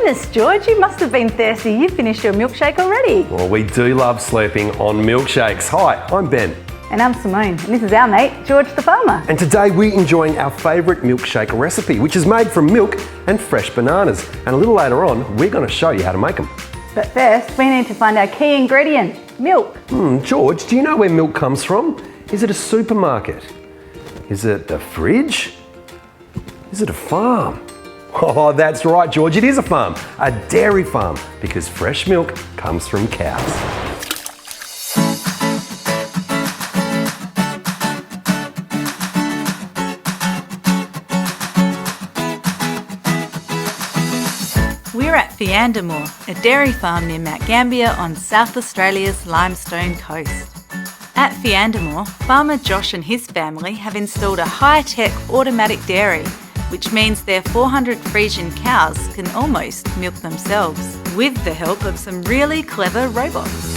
goodness, George, you must have been thirsty. You finished your milkshake already. Well, we do love slurping on milkshakes. Hi, I'm Ben. And I'm Simone, and this is our mate, George the farmer. And today we're enjoying our favourite milkshake recipe, which is made from milk and fresh bananas. And a little later on, we're going to show you how to make them. But first, we need to find our key ingredient, milk. George, do you know where milk comes from? Is it a supermarket? Is it a fridge? Is it a farm? Oh, that's right, George, it is a farm, a dairy farm, because fresh milk comes from cows. We're at Fianda-moor, a dairy farm near Mt Gambier on South Australia's limestone coast. At Fianda-moor, farmer Josh and his family have installed a high-tech automatic dairy, which means their 400 Friesian cows can almost milk themselves, with the help of some really clever robots.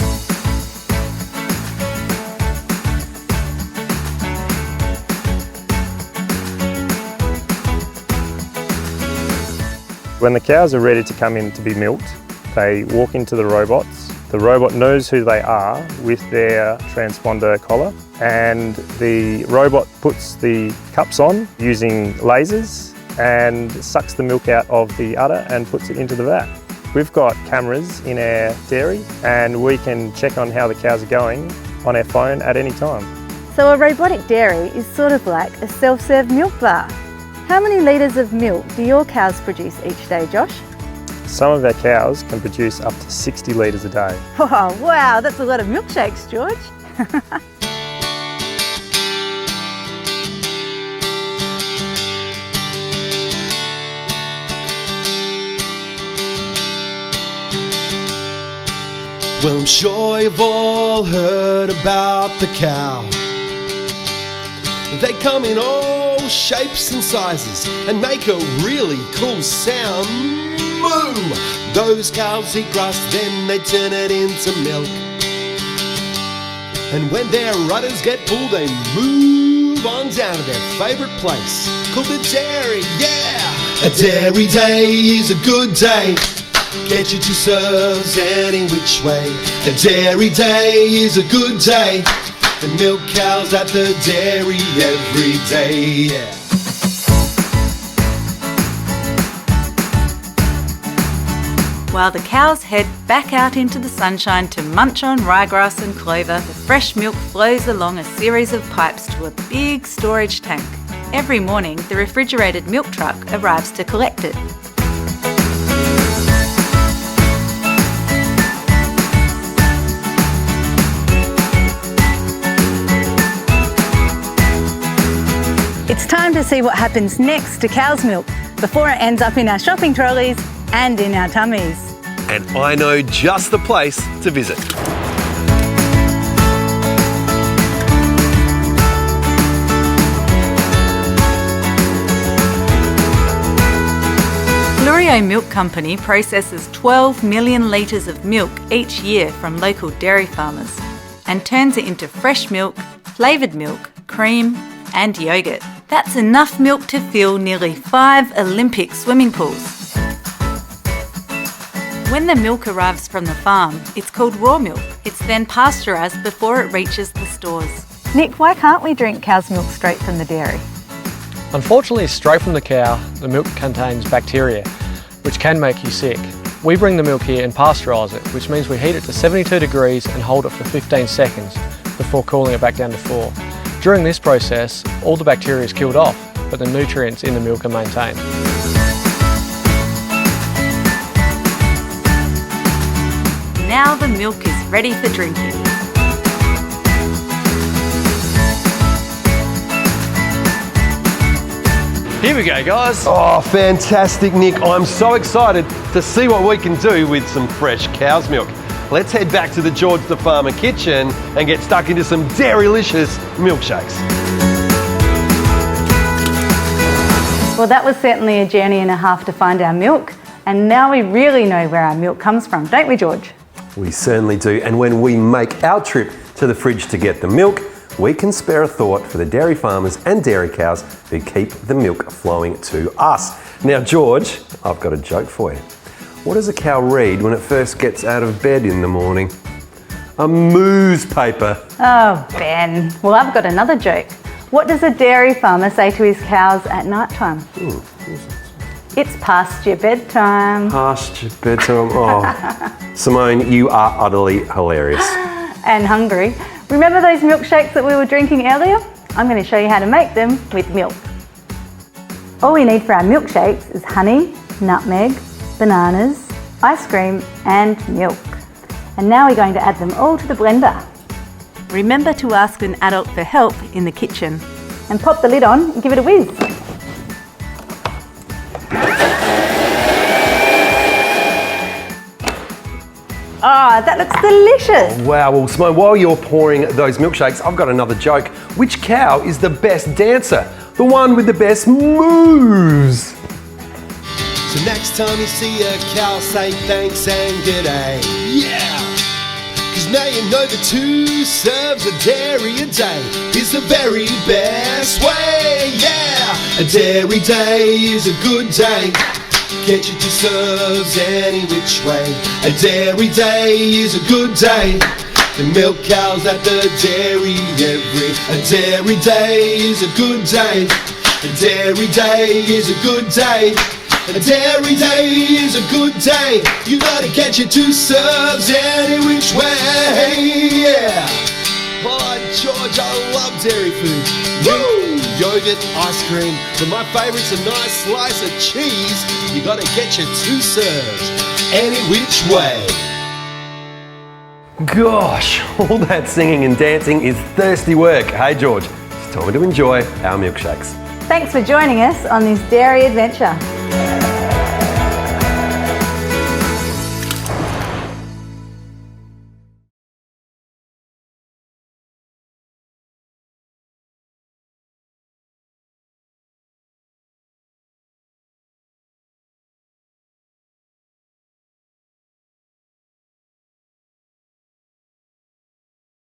When the cows are ready to come in to be milked, they walk into the robots. The robot knows who they are with their transponder collar, and the robot puts the cups on using lasers and sucks the milk out of the udder and puts it into the vat. We've got cameras in our dairy and we can check on how the cows are going on our phone at any time. So a robotic dairy is sort of like a self-serve milk bar. How many litres of milk do your cows produce each day, Josh? Some of our cows can produce up to 60 litres a day. Oh, wow, that's a lot of milkshakes, George. Well, I'm sure you've all heard about the cow. They come in all shapes and sizes and make a really cool sound. Moo! Those cows eat grass, then they turn it into milk. And when their rudders get full, they move on down to their favourite place, called the dairy, yeah! A dairy day is a good day. Get your two serves any which way. A dairy day is a good day. And milk cows at the dairy every day, yeah. While the cows head back out into the sunshine to munch on ryegrass and clover, the fresh milk flows along a series of pipes to a big storage tank. Every morning, the refrigerated milk truck arrives to collect it. It's time to see what happens next to cow's milk before it ends up in our shopping trolleys and in our tummies. And I know just the place to visit. Fleurieu Milk Company processes 12 million litres of milk each year from local dairy farmers and turns it into fresh milk, flavoured milk, cream and yoghurt. That's enough milk to fill nearly 5 Olympic swimming pools. When the milk arrives from the farm, it's called raw milk. It's then pasteurised before it reaches the stores. Nick, why can't we drink cow's milk straight from the dairy? Unfortunately, straight from the cow, the milk contains bacteria, which can make you sick. We bring the milk here and pasteurise it, which means we heat it to 72 degrees and hold it for 15 seconds before cooling it back down to 4. During this process, all the bacteria is killed off, but the nutrients in the milk are maintained. Now the milk is ready for drinking. Here we go, guys. Oh, fantastic, Nick. I'm so excited to see what we can do with some fresh cow's milk. Let's head back to the George the Farmer kitchen and get stuck into some dairy-licious milkshakes. Well, that was certainly a journey and a half to find our milk, and now we really know where our milk comes from, don't we, George? We certainly do, and when we make our trip to the fridge to get the milk, we can spare a thought for the dairy farmers and dairy cows who keep the milk flowing to us. Now, George, I've got a joke for you. What does a cow read when it first gets out of bed in the morning? A moose paper. Oh, Ben. Well, I've got another joke. What does a dairy farmer say to his cows at night time? It's past your bedtime. Past your bedtime. Oh, Simone, you are utterly hilarious. And hungry. Remember those milkshakes that we were drinking earlier? I'm going to show you how to make them with milk. All we need for our milkshakes is honey, nutmeg, bananas, ice cream and milk. And now we're going to add them all to the blender. Remember to ask an adult for help in the kitchen. And pop the lid on and give it a whiz. Oh, that looks delicious. Wow, well Simone, while you're pouring those milkshakes, I've got another joke. Which cow is the best dancer? The one with the best moves. So next time you see a cow, say thanks and g'day. Yeah! Cause now you know that 2 serves of dairy a day is the very best way. Yeah! A dairy day is a good day. Get you 2 serves any which way. A dairy day is a good day. The milk cows at the dairy a dairy day is a good day. A dairy day is a good day. A dairy day is a good day. You gotta get your 2 serves any which way. Yeah. Oh, George, I love dairy food. Woo! Yogurt, ice cream, but my favourite's a nice slice of cheese. You gotta get your 2 serves any which way. Gosh, all that singing and dancing is thirsty work. Hey George, it's time to enjoy our milkshakes. Thanks for joining us on this dairy adventure.